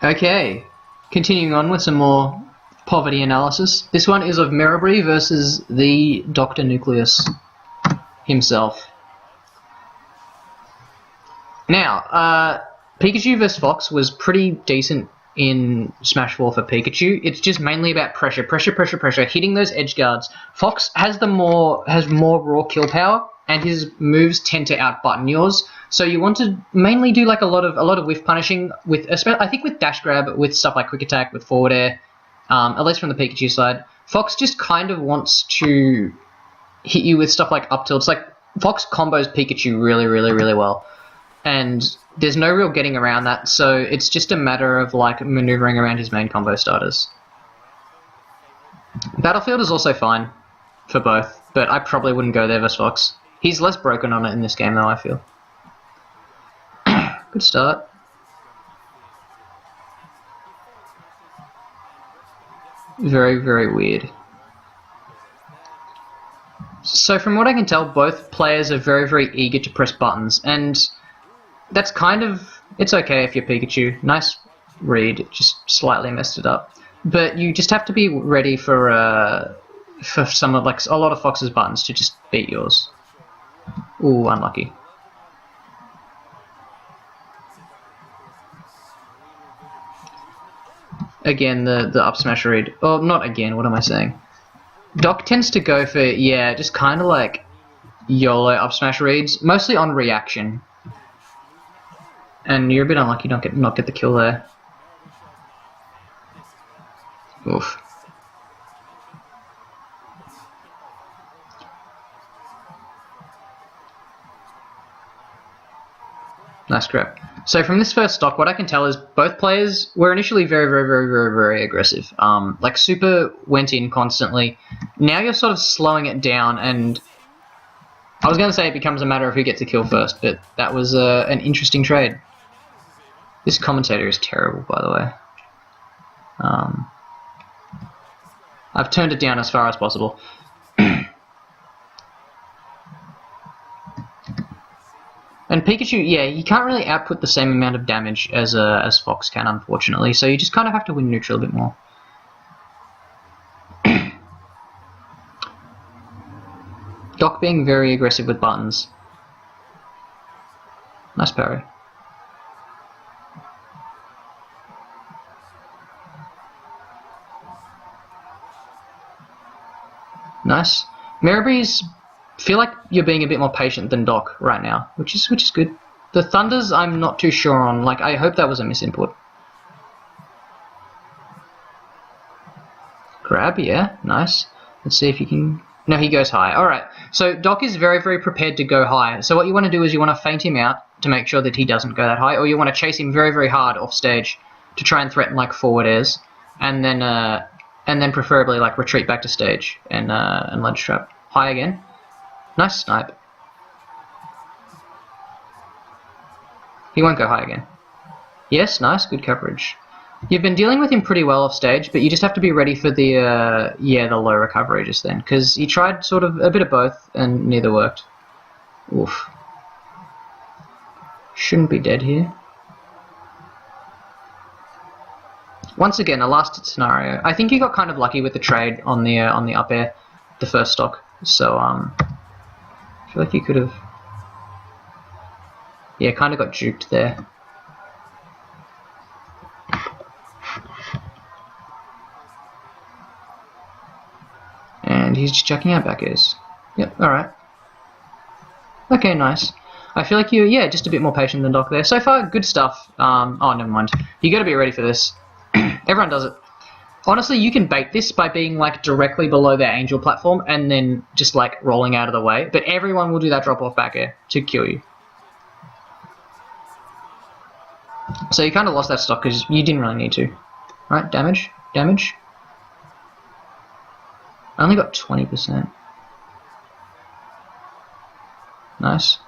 Okay, continuing on with some more poverty analysis. This one is of Merebry versus the Dr. Nucleus himself. Now, Pikachu vs. Fox was pretty decent in Smash 4 for Pikachu. It's just mainly about pressure, hitting those edge guards. Fox has more raw kill power, and his moves tend to out-button yours. So you want to mainly do like a lot of whiff punishing with, I think with dash grab, with stuff like quick attack, with forward air, at least from the Pikachu side. Fox just kind of wants to hit you with stuff like up tilts. Like Fox combos Pikachu really well, and there's no real getting around that. So it's just a matter of like maneuvering around his main combo starters. Battlefield is also fine for both, but I probably wouldn't go there versus Fox. He's less broken on it in this game though, I feel. Good start. Very weird. So from what I can tell, both players are very eager to press buttons, and that's kind of, it's okay if you're Pikachu. Nice read, just slightly messed it up. But you just have to be ready for some of like a lot of Fox's buttons to just beat yours. Ooh, unlucky. Again, the up smash read. Oh, not again, what am I saying? Doc tends to go for, yeah, just kind of like YOLO up smash reads, mostly on reaction. And you're a bit unlucky not get the kill there. Oof. Nice grab. So from this first stock, what I can tell is both players were initially very aggressive. Like Super went in constantly. Now you're sort of slowing it down, and I was going to say it becomes a matter of who gets the kill first, but that was an interesting trade. This commentator is terrible, by the way. I've turned it down as far as possible. And Pikachu, yeah, you can't really output the same amount of damage as Fox can, unfortunately. So you just kind of have to win neutral a bit more. Doc being very aggressive with buttons. Nice parry. Nice. Merebry's feel like you're being a bit more patient than Doc right now, which is good. The Thunders I'm not too sure on. Like I hope that was a misinput. Grab, yeah, nice. Let's see if you can. No, he goes high. All right. So Doc is very prepared to go high. So what you want to do is you want to feint him out to make sure that he doesn't go that high, or you want to chase him very hard off stage to try and threaten like forward airs, and then preferably like retreat back to stage and ledge trap. High again. Nice snipe. He won't go high again. Yes, nice, good coverage. You've been dealing with him pretty well off stage, but you just have to be ready for the low recovery just then, because he tried sort of a bit of both and neither worked. Oof. Shouldn't be dead here. Once again, a last scenario. I think you got kind of lucky with the trade on the up air, the first stock. So I feel like you could have, yeah, kind of got juked there. And he's just chucking out back airs. Yep, alright. Okay, nice. I feel like you, yeah, just a bit more patient than Doc there. So far, good stuff. Oh, never mind. You gotta be ready for this. Everyone does it. Honestly, you can bait this by being like directly below their angel platform and then just like rolling out of the way. But everyone will do that drop off back air to kill you. So you kind of lost that stock because you didn't really need to. Right, damage. I only got 20%. Nice.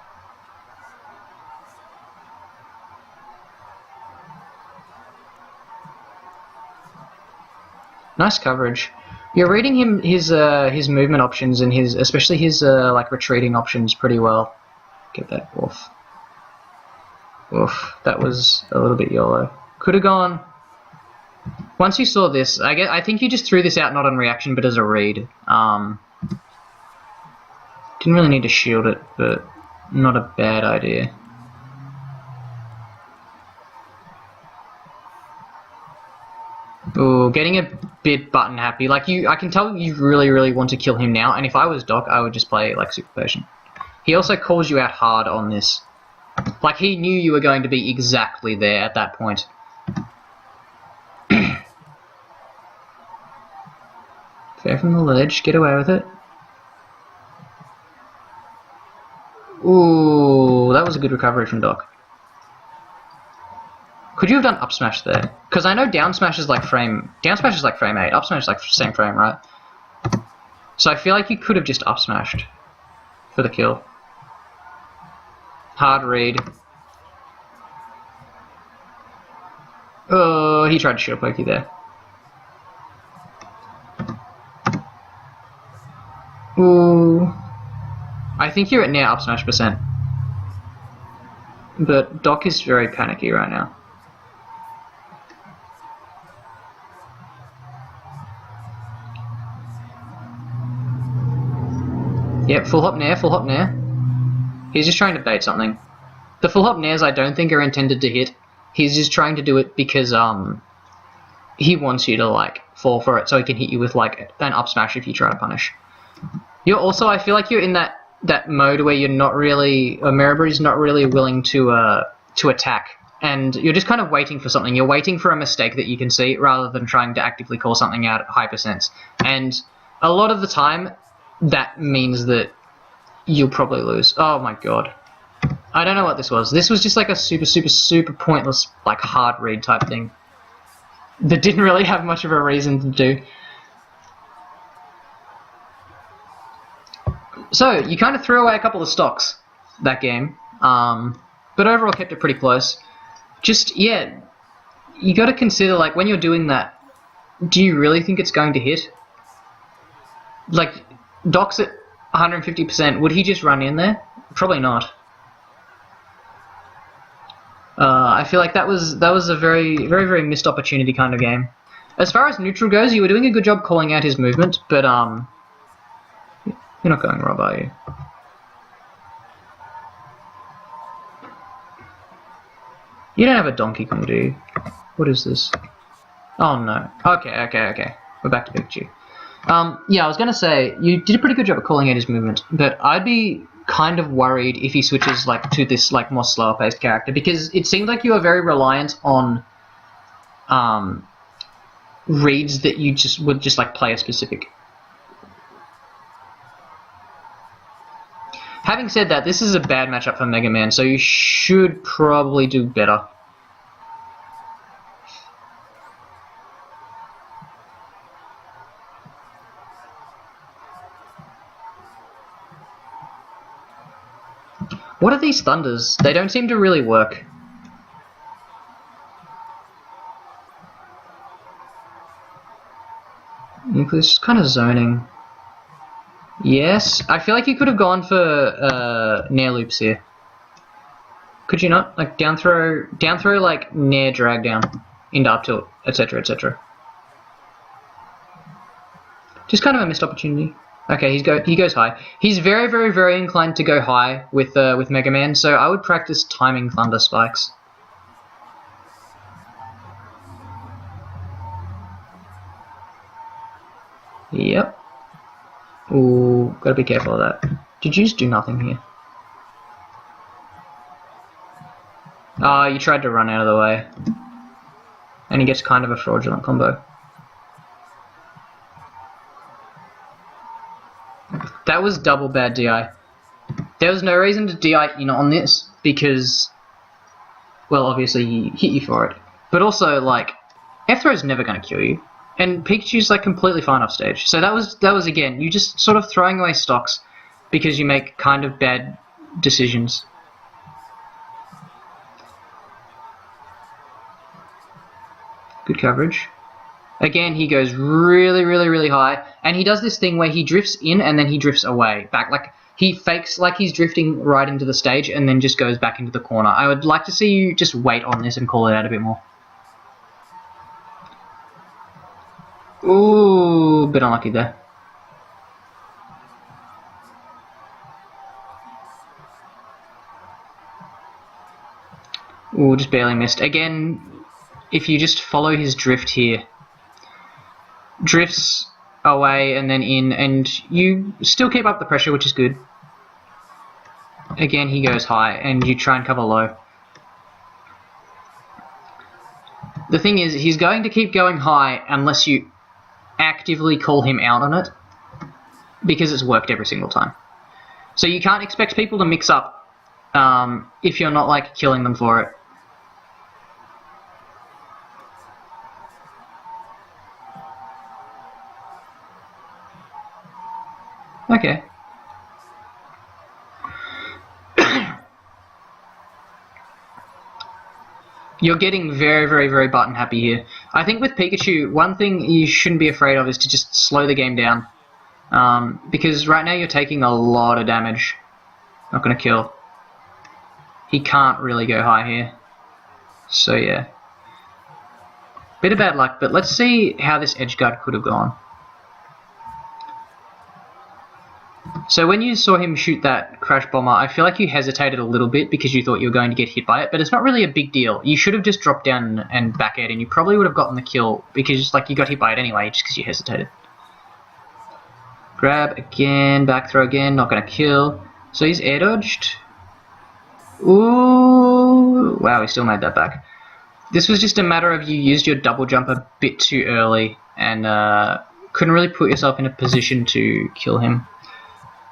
Nice coverage. You're reading him his movement options and especially his like retreating options pretty well. Get that off. Oof, that was a little bit YOLO. Could have gone. Once you saw this, I think you just threw this out not on reaction, but as a read. Didn't really need to shield it, but not a bad idea. Ooh, getting a bit button happy. Like I can tell you really, really want to kill him now, and if I was Doc, I would just play like super patient. He also calls you out hard on this. Like he knew you were going to be exactly there at that point. Fair from the ledge, get away with it. Ooh, that was a good recovery from Doc. Could you have done up smash there? Because I know down smash is like frame 8, up smash is like same frame, right? So I feel like you could have just up smashed for the kill. Hard read. Oh, he tried to shield poke you there. Ooh. I think you're at near up smash %. But Doc is very panicky right now. Yep, full hop nair. He's just trying to bait something. The full hop nairs I don't think are intended to hit. He's just trying to do it because he wants you to like fall for it so he can hit you with like an up smash if you try to punish. You're also, I feel like you're in that mode where you're not really, Merebry's not really willing to attack, and you're just kind of waiting for something. You're waiting for a mistake that you can see rather than trying to actively call something out at hypersense. And a lot of the time, that means that you'll probably lose. Oh my god. I don't know what this was. This was just like a super pointless, like hard read type thing that didn't really have much of a reason to do. So, you kind of threw away a couple of stocks that game, but overall kept it pretty close. Just, yeah, you got to consider, like, when you're doing that, do you really think it's going to hit? Like, Doc's at 150%, would he just run in there? Probably not. I feel like that was a very missed opportunity kind of game. As far as neutral goes, you were doing a good job calling out his movement, but you're not going Rob, are you? You don't have a Donkey Kong, do you? What is this? Oh no. Okay. We're back to Pikachu. Yeah, I was gonna say, you did a pretty good job at calling out his movement, but I'd be kind of worried if he switches like to this like more slower paced character, because it seemed like you were very reliant on reads that you would just like player specific. Having said that, this is a bad matchup for Mega Man, so you should probably do better. What are these thunders? They don't seem to really work. Nucleus is kind of zoning. Yes, I feel like you could have gone for nair loops here. Could you not? Like down throw like nair drag down into up tilt, etc, etc. Just kind of a missed opportunity. Okay, he goes high. He's very inclined to go high with Mega Man, so I would practice timing thunder spikes. Yep. Ooh, gotta be careful of that. Did you just do nothing here? Ah, you tried to run out of the way. And he gets kind of a fraudulent combo. That was double bad DI. There was no reason to DI on this, because, well, obviously he hit you for it. But also, like, F-throw's never going to kill you. And Pikachu's, like, completely fine off stage. So that was again, you just sort of throwing away stocks because you make kind of bad decisions. Good coverage. Again, he goes really high, and he does this thing where he drifts in and then he drifts away, back. Like, he fakes like he's drifting right into the stage and then just goes back into the corner. I would like to see you just wait on this and call it out a bit more. Ooh, bit unlucky there. Ooh, just barely missed. Again, if you just follow his drift here, drifts away and then in, and you still keep up the pressure, which is good. Again, he goes high, and you try and cover low. The thing is, he's going to keep going high unless you actively call him out on it, because it's worked every single time. So you can't expect people to mix up if you're not like killing them for it. Okay. You're getting very, very, very button happy here. I think with Pikachu, one thing you shouldn't be afraid of is to just slow the game down. Because right now you're taking a lot of damage. Not going to kill. He can't really go high here. So yeah. Bit of bad luck, but let's see how this edge guard could have gone. So when you saw him shoot that Crash Bomber, I feel like you hesitated a little bit because you thought you were going to get hit by it, but it's not really a big deal. You should have just dropped down and back aired, and you probably would have gotten the kill because like you got hit by it anyway just because you hesitated. Grab again, back throw again, not going to kill. So he's air dodged. Ooh, wow, he still made that back. This was just a matter of you used your double jump a bit too early and couldn't really put yourself in a position to kill him.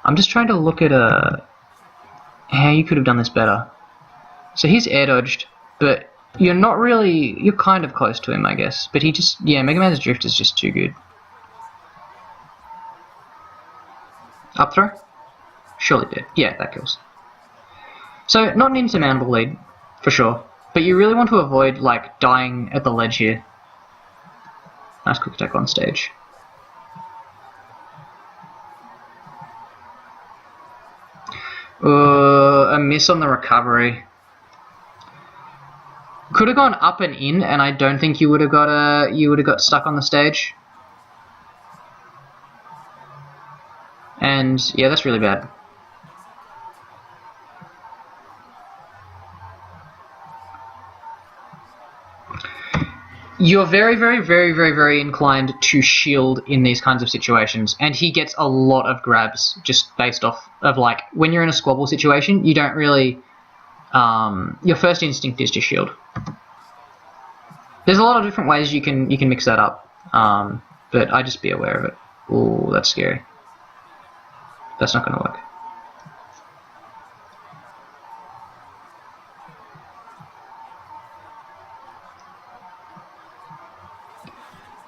I'm just trying to look at how you could have done this better. So he's air dodged, but you're not really, you're kind of close to him, I guess. But he just, yeah, Mega Man's drift is just too good. Up throw? Surely did. Yeah, that kills. So not an insurmountable lead, for sure. But you really want to avoid like dying at the ledge here. Nice quick attack on stage. A miss on the recovery. Could have gone up and in, and I don't think you would have got stuck on the stage. And yeah, that's really bad. You're very, very, very, very, very inclined to shield in these kinds of situations, and he gets a lot of grabs just based off of like when you're in a squabble situation, you don't really. Your first instinct is to shield. There's a lot of different ways you can mix that up, but I just be aware of it. Ooh, that's scary. That's not going to work.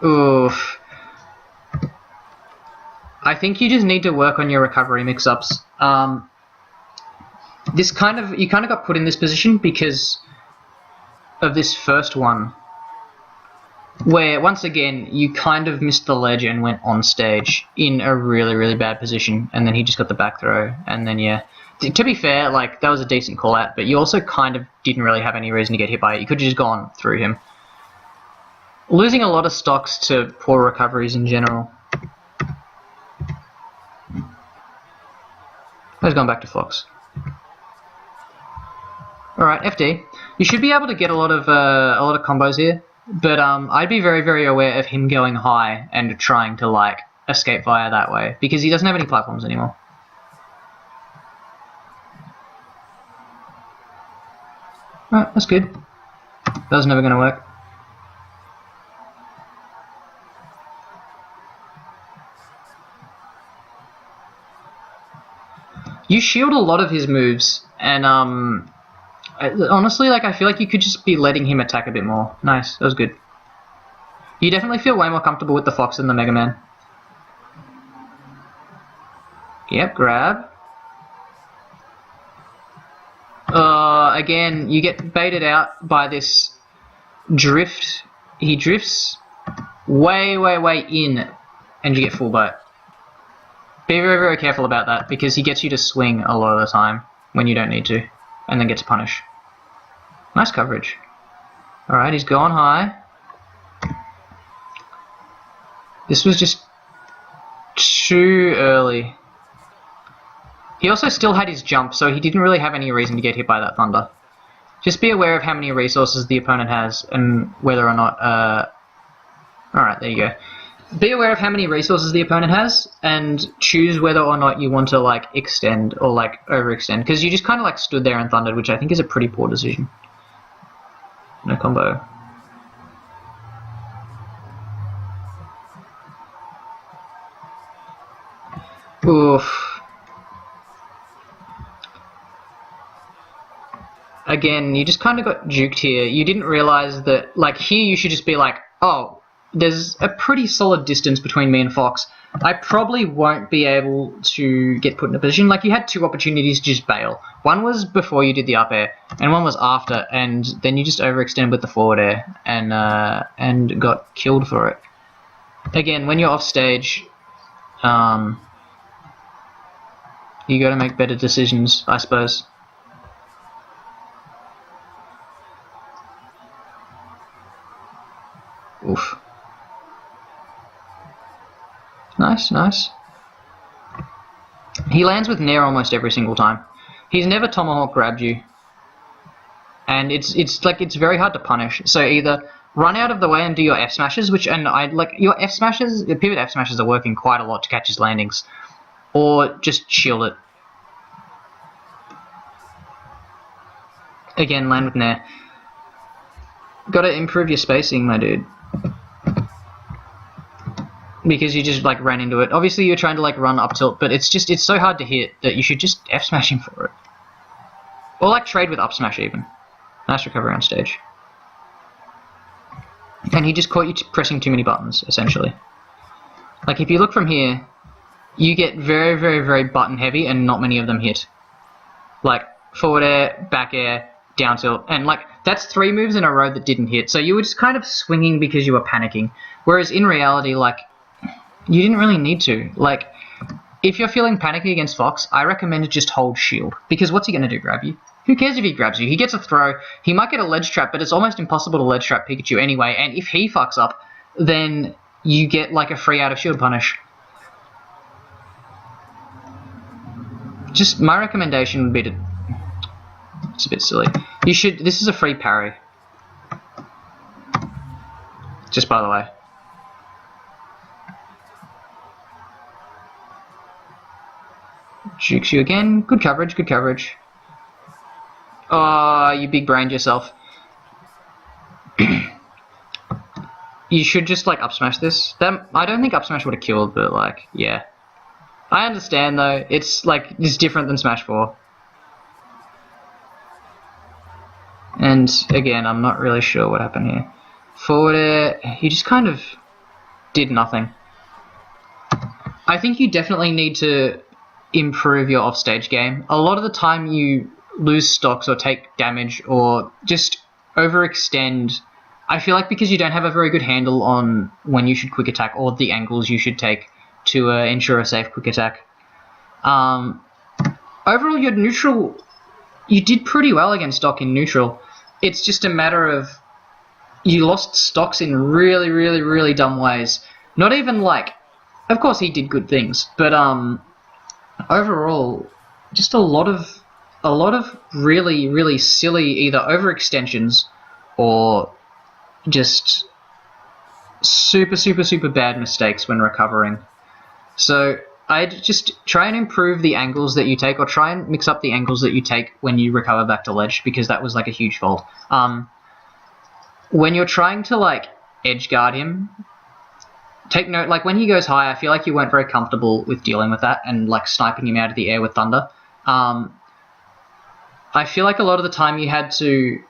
Oof. I think you just need to work on your recovery mix-ups. You kind of got put in this position because of this first one, where once again you kind of missed the ledge and went on stage in a really, really bad position, and then he just got the back throw, and then yeah. To be fair, like that was a decent call out, but you also kind of didn't really have any reason to get hit by it. You could have just gone through him. Losing a lot of stocks to poor recoveries in general. Let's go back to Fox. Alright, FD. You should be able to get a lot of combos here, but I'd be very, very aware of him going high and trying to like escape via that way, because he doesn't have any platforms anymore. Alright, that's good. That was never going to work. You shield a lot of his moves, and honestly, like I feel like you could just be letting him attack a bit more. Nice, that was good. You definitely feel way more comfortable with the Fox than the Mega Man. Yep, grab. Again, you get baited out by this drift. He drifts way, way, way in, and you get full bite. Be very, very careful about that, because he gets you to swing a lot of the time when you don't need to, and then gets punish. Nice coverage. Alright, he's gone high. This was just too early. He also still had his jump, so he didn't really have any reason to get hit by that thunder. Just be aware of how many resources the opponent has and whether or not... Alright, there you go. Be aware of how many resources the opponent has and choose whether or not you want to, like, extend or, like, overextend. Because you just kind of, like, stood there and thundered, which I think is a pretty poor decision. No combo. Oof. Again, you just kind of got juked here. You didn't realize that, like, here you should just be like, oh, there's a pretty solid distance between me and Fox. I probably won't be able to get put in a position. Like, you had two opportunities to just bail. One was before you did the up air, and one was after, and then you just overextended with the forward air and got killed for it. Again, when you're off stage, you got to make better decisions, I suppose. Oof. Nice, nice. He lands with Nair almost every single time. He's never Tomahawk grabbed you. And it's very hard to punish. So either run out of the way and do your F smashes, your F smashes, the pivot F smashes are working quite a lot to catch his landings. Or just shield it. Again, land with Nair. Gotta improve your spacing, my dude. Because you just, like, ran into it. Obviously, you're trying to, like, run up tilt, but it's so hard to hit that you should just F smash him for it. Or, like, trade with up smash, even. Nice recovery on stage. And he just caught you pressing too many buttons, essentially. Like, if you look from here, you get very, very, very button heavy, and not many of them hit. Like, forward air, back air, down tilt, and, like, that's 3 moves in a row that didn't hit. So you were just kind of swinging because you were panicking. Whereas in reality, like, you didn't really need to. Like, if you're feeling panicky against Fox, I recommend to just hold shield. Because what's he going to do, grab you? Who cares if he grabs you? He gets a throw. He might get a ledge trap, but it's almost impossible to ledge trap Pikachu anyway. And if he fucks up, then you get, like, a free out of shield punish. Just, my recommendation would be to... It's a bit silly. You should... This is a free parry. Just by the way. Jukes you again. Good coverage, good coverage. Oh, you big brained yourself. You should just, like, up smash this. I don't think up smash would have killed, but, like, yeah. I understand, though. It's, like, it's different than Smash 4. And, again, I'm not really sure what happened here. Forward air, he just kind of did nothing. I think you definitely need to improve your offstage game. A lot of the time you lose stocks or take damage or just overextend. I feel like because you don't have a very good handle on when you should quick attack or the angles you should take to ensure a safe quick attack. Overall, your neutral, you did pretty well against stock in neutral. It's just a matter of you lost stocks in really, really, really dumb ways. Not even like, of course he did good things, but overall, just a lot of really, really silly either overextensions or just super, super, super bad mistakes when recovering. So I'd just try and improve the angles that you take, or try and mix up the angles that you take when you recover back to ledge, because that was like a huge fault. When you're trying to like edge guard him, take note, like when he goes high, I feel like you weren't very comfortable with dealing with that and like sniping him out of the air with thunder. I feel like a lot of the time you had to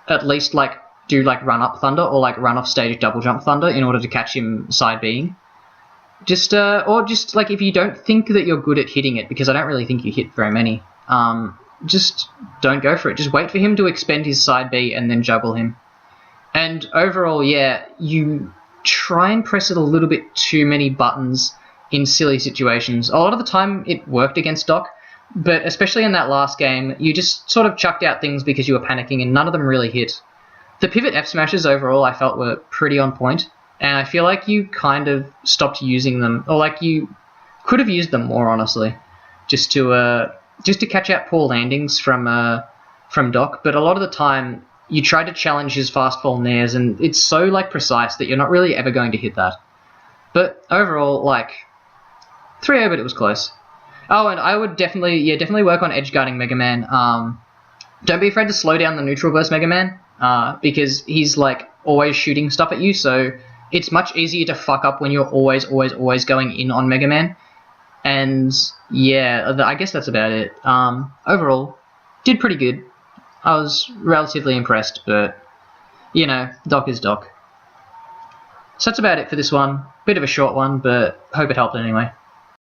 at least like do like run up thunder or like run off stage double jump thunder in order to catch him side B'ing. Just or just like if you don't think that you're good at hitting it, because I don't really think you hit very many, just don't go for it. Just wait for him to expend his side B and then juggle him. And overall, yeah, you try and press it a little bit too many buttons in silly situations. A lot of the time it worked against Doc, but especially in that last game, you just sort of chucked out things because you were panicking and none of them really hit. The pivot F smashes overall I felt were pretty on point, and I feel like you kind of stopped using them, or like you could have used them more, honestly, just to catch out poor landings from Doc. But a lot of the time, you try to challenge his fast fall nairs, and it's so like precise that you're not really ever going to hit that. But overall, like 3-0, but it was close. Oh, and I would definitely work on edge guarding Mega Man. Don't be afraid to slow down the neutral burst Mega Man, because he's like always shooting stuff at you, so it's much easier to fuck up when you're always going in on Mega Man. And yeah, I guess that's about it. Overall, did pretty good. I was relatively impressed, but you know, Doc is Doc. So that's about it for this one. Bit of a short one, but hope it helped anyway.